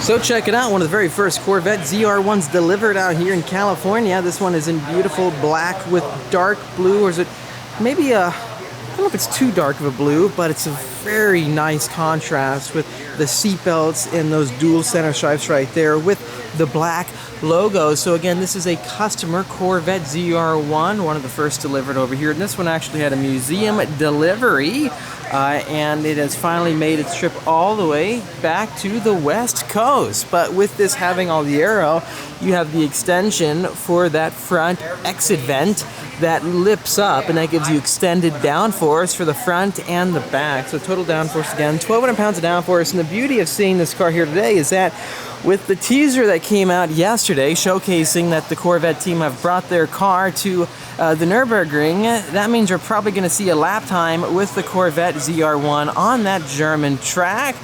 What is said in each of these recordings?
So check it out, one of the very first Corvette ZR1s delivered out here in California. This one is in beautiful black with dark blue, or is it maybe I don't know if it's too dark of a blue, but it's a very nice contrast with the seat belts and those dual center stripes right there with the black logo. So again, this is a customer Corvette ZR1, one of the first delivered over here. And this one actually had a museum delivery, and it has finally made its trip all the way back to the West Coast. But with this having all the aero, you have the extension for that front exit vent that lips up, and that gives you extended downforce for the front and the back. So total downforce again, 1,200 pounds of downforce. And the beauty of seeing this car here today is that with the teaser that came out yesterday showcasing that the Corvette team have brought their car to the Nurburgring, that means you're probably going to see a lap time with the Corvette ZR1 on that German track.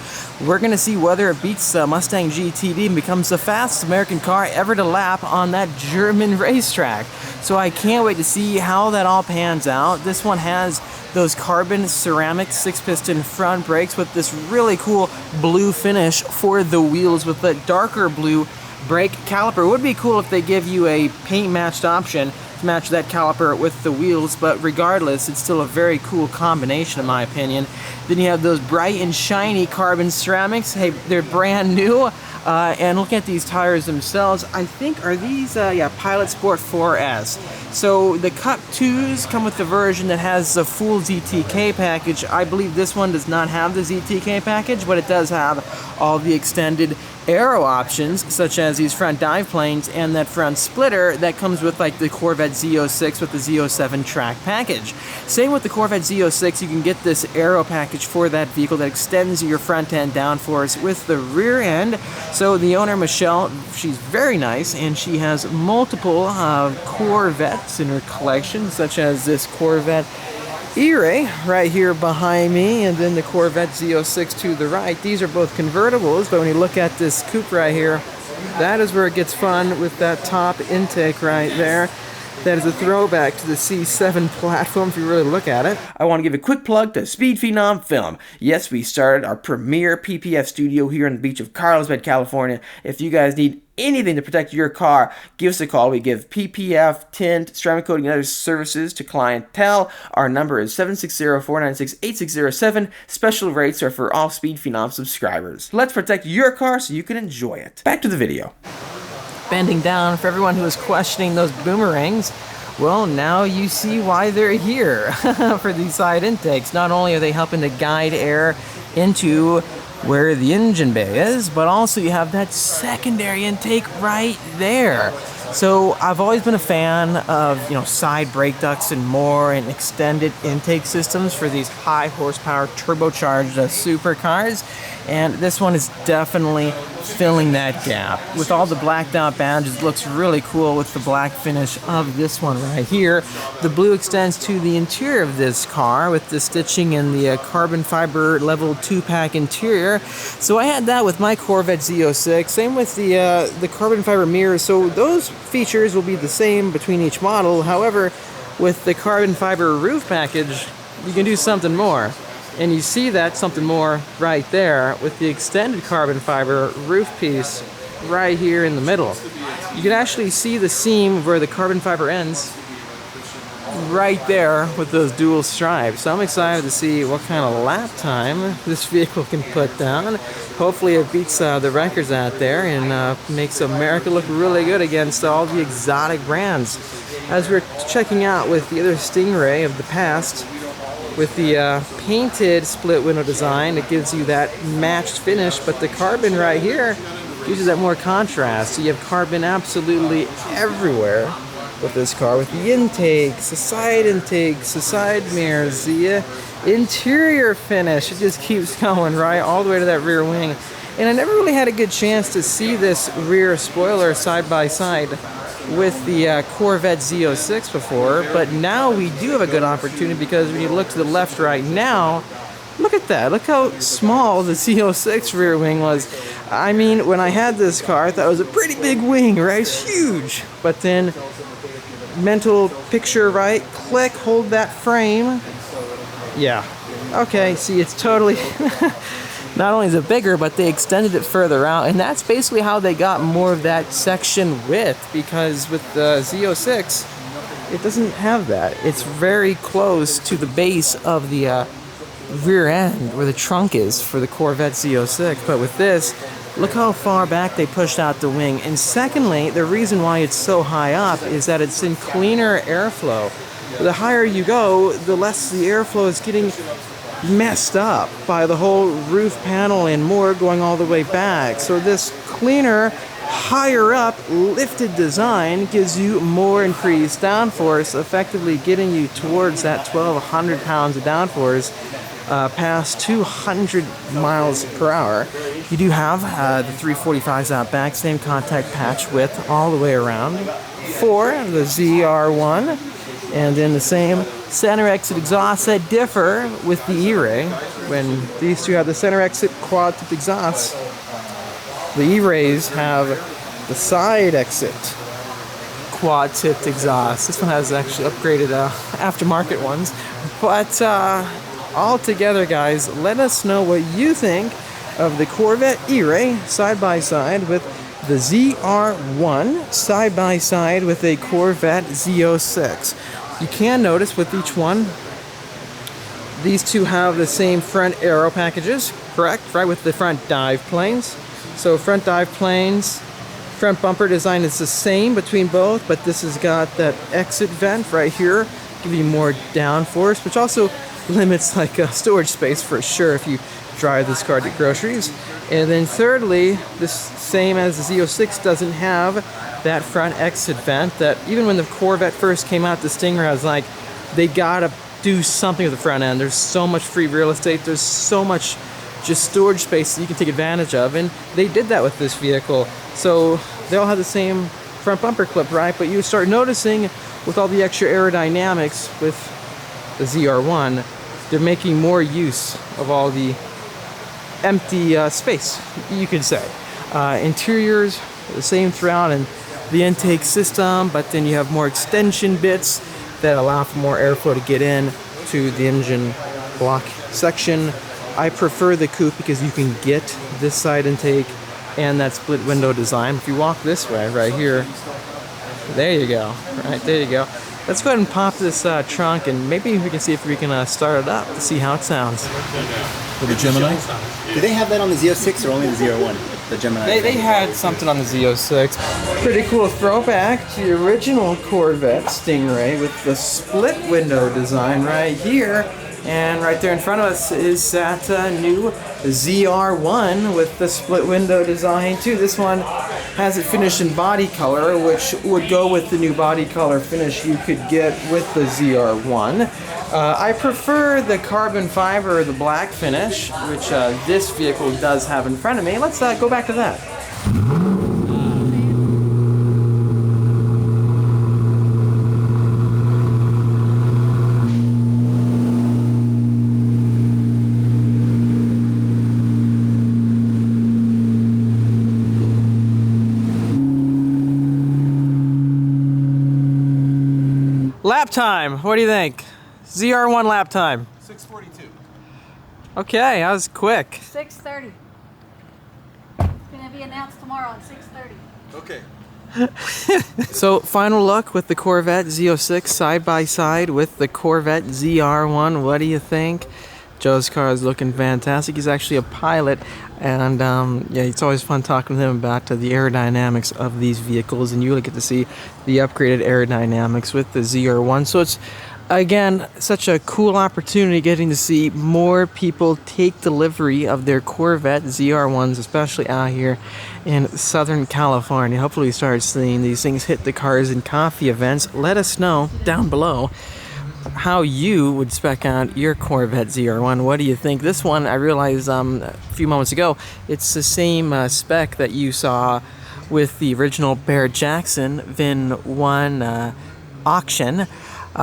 We're going to see whether it beats Mustang GTD and becomes the fastest American car ever to lap on that German racetrack. So I can't wait to see how that all pans out. This one has those carbon ceramic 6-piston front brakes with this really cool blue finish for the wheels with the darker blue brake caliper. It would be cool if they give you a paint matched option to match that caliper with the wheels, but regardless, it's still a very cool combination in my opinion. Then you have those bright and shiny carbon ceramics. Hey, they're brand new. And looking at these tires themselves, I think, are these, Pilot Sport 4S. So the Cup 2s come with the version that has the full ZTK package. I believe this one does not have the ZTK package, but it does have all the extended aero options, such as these front dive planes and that front splitter that comes with like the Corvette Z06 with the Z07 track package. Same with the Corvette Z06, you can get this aero package for that vehicle that extends your front end downforce with the rear end. So the owner, Michelle, she's very nice, and she has multiple Corvettes in her collection, such as this Corvette E-Ray right here behind me, and then the Corvette Z06 to the right. These are both convertibles, but when you look at this coupe right here, that is where it gets fun with that top intake right there. That is a throwback to the C7 platform if you really look at it. I want to give a quick plug to Speed Phenom Film. Yes, we started our premier PPF studio here on the beach of Carlsbad, California. If you guys need anything to protect your car, give us a call. We give PPF, tint, ceramic coating, and other services to clientele. Our number is 760-496-8607. Special rates are for all Speed Phenom subscribers. Let's protect your car so you can enjoy it. Back to the video. Bending down, for everyone who is questioning those boomerangs, well, now you see why they're here for these side intakes. Not only are they helping to guide air into where the engine bay is, but also you have that secondary intake right there. So I've always been a fan of, side brake ducts and more, and extended intake systems for these high horsepower turbocharged supercars, and this one is definitely filling that gap. With all the blacked out badges, it looks really cool with the black finish of this one right here. The blue extends to the interior of this car with the stitching and the carbon fiber level 2-pack interior. So I had that with my Corvette Z06. Same with the carbon fiber mirrors. So those features will be the same between each model. However, with the carbon fiber roof package, you can do something more. And you see that something more right there with the extended carbon fiber roof piece right here in the middle. You can actually see the seam where the carbon fiber ends right there with those dual stripes. So I'm excited to see what kind of lap time this vehicle can put down. Hopefully it beats the records out there and makes America look really good against all the exotic brands. As we're checking out with the other Stingray of the past, with the painted split window design, it gives you that matched finish, but the carbon right here gives you that more contrast. So you have carbon absolutely everywhere with this car, with the intakes, the side mirrors, the interior finish. It just keeps going right all the way to that rear wing. And I never really had a good chance to see this rear spoiler side by side with the Corvette Z06 before, but now we do have a good opportunity, because when you look to the left right now, look at that. Look how small the Z06 rear wing was. I mean, when I had this car, I thought it was a pretty big wing, right? It's huge. But then, mental picture, right? Click, hold that frame. Yeah. Okay, see, it's totally Not only is it bigger, but they extended it further out, and that's basically how they got more of that section width, because with the Z06, it doesn't have that. It's very close to the base of the rear end, where the trunk is for the Corvette Z06, but with this, look how far back they pushed out the wing. And secondly, the reason why it's so high up is that it's in cleaner airflow. The higher you go, the less the airflow is getting messed up by the whole roof panel and more going all the way back. So this cleaner, higher up, lifted design gives you more increased downforce, effectively getting you towards that 1,200 pounds of downforce past 200 miles per hour. You do have the 345s out back, same contact patch width all the way around for the ZR1, and then the same center exit exhausts that differ with the E-Ray. When these two have the center exit quad tip exhausts, the E-Rays have the side exit quad tipped exhaust. This one has actually upgraded aftermarket ones, but all together, guys, let us know what you think of the Corvette E-Ray side by side with the ZR1 side by side with a Corvette Z06. You can notice with each one, these two have the same front aero packages, correct? Right, with the front dive planes. So front dive planes, front bumper design is the same between both, but this has got that exit vent right here, give you more downforce, which also limits like storage space for sure if you drive this car to groceries. And then thirdly, this same as the Z06 doesn't have that front exit vent that even when the Corvette first came out, the Stinger, I was like, they gotta do something with the front end. There's so much free real estate, there's so much just storage space that you can take advantage of, and they did that with this vehicle. So they all have the same front bumper clip, right? But you start noticing with all the extra aerodynamics with the ZR1, they're making more use of all the empty space, you could say. Interiors, the same throughout, and the intake system, but then you have more extension bits that allow for more airflow to get in to the engine block section. I prefer the coupe because you can get this side intake and that split window design. If you walk this way, right here, there you go, right there you go. Let's go ahead and pop this trunk, and maybe we can see if we can start it up to see how it sounds. For the Gemini? Do they have that on the Z06 or only the ZR1? The Gemini? They had something on the Z06. Pretty cool throwback to the original Corvette Stingray with the split window design right here. And right there in front of us is that new ZR1 with the split window design too. This one has it finished in body color, which would go with the new body color finish you could get with the ZR1. I prefer the carbon fiber, the black finish, which this vehicle does have in front of me. Let's go back to that. Lap time, what do you think? ZR1 lap time. 6:42. Okay, that was quick. 6:30. It's gonna be announced tomorrow at 6:30. Okay. So final look with the Corvette Z06 side by side with the Corvette ZR1. What do you think? Joe's car is looking fantastic. He's actually a pilot, and yeah, it's always fun talking with him about the aerodynamics of these vehicles, and you really get to see the upgraded aerodynamics with the ZR1. So it's, again, such a cool opportunity getting to see more people take delivery of their Corvette ZR1s, especially out here in Southern California. Hopefully we start seeing these things hit the cars and coffee events. Let us know down below how you would spec out your Corvette ZR1. What do you think? This one, I realized a few moments ago, it's the same spec that you saw with the original Barrett-Jackson VIN 1 auction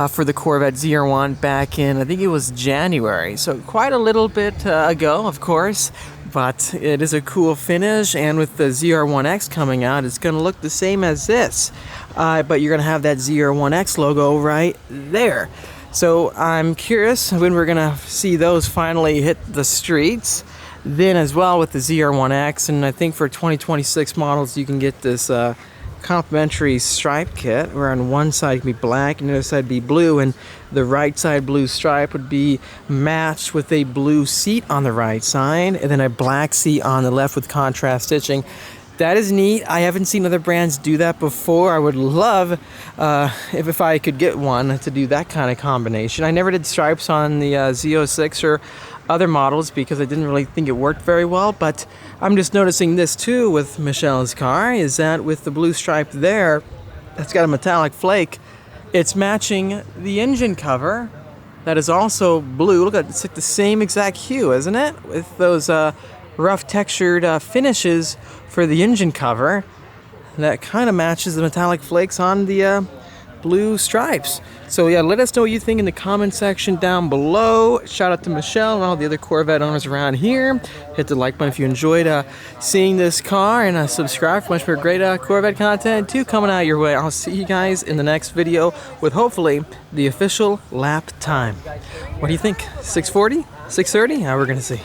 for the Corvette ZR1 back in, I think it was January. So quite a little bit ago, of course, but it is a cool finish, and with the ZR1X coming out, it's going to look the same as this, but you're going to have that ZR1X logo right there. So I'm curious when we're going to see those finally hit the streets. then as well with the ZR1X, and I think for 2026 models you can get this complimentary stripe kit where on one side it can be black and the other side be blue, and the right side blue stripe would be matched with a blue seat on the right side and then a black seat on the left with contrast stitching. That is neat. I haven't seen other brands do that before. I would love if I could get one to do that kind of combination. I never did stripes on the Z06 or other models because I didn't really think it worked very well, but I'm just noticing this too with Michelle's car, is that with the blue stripe there, that's got a metallic flake, it's matching the engine cover that is also blue. Look at it, it's like the same exact hue, isn't it? With those rough textured finishes for the engine cover that kind of matches the metallic flakes on the blue stripes. So yeah, let us know what you think in the comment section down below. Shout out to Michelle and all the other Corvette owners around here. Hit the like button if you enjoyed seeing this car, and subscribe for much more great Corvette content too coming out your way. I'll see you guys in the next video with hopefully the official lap time. What do you think? 640? 630? We're gonna see.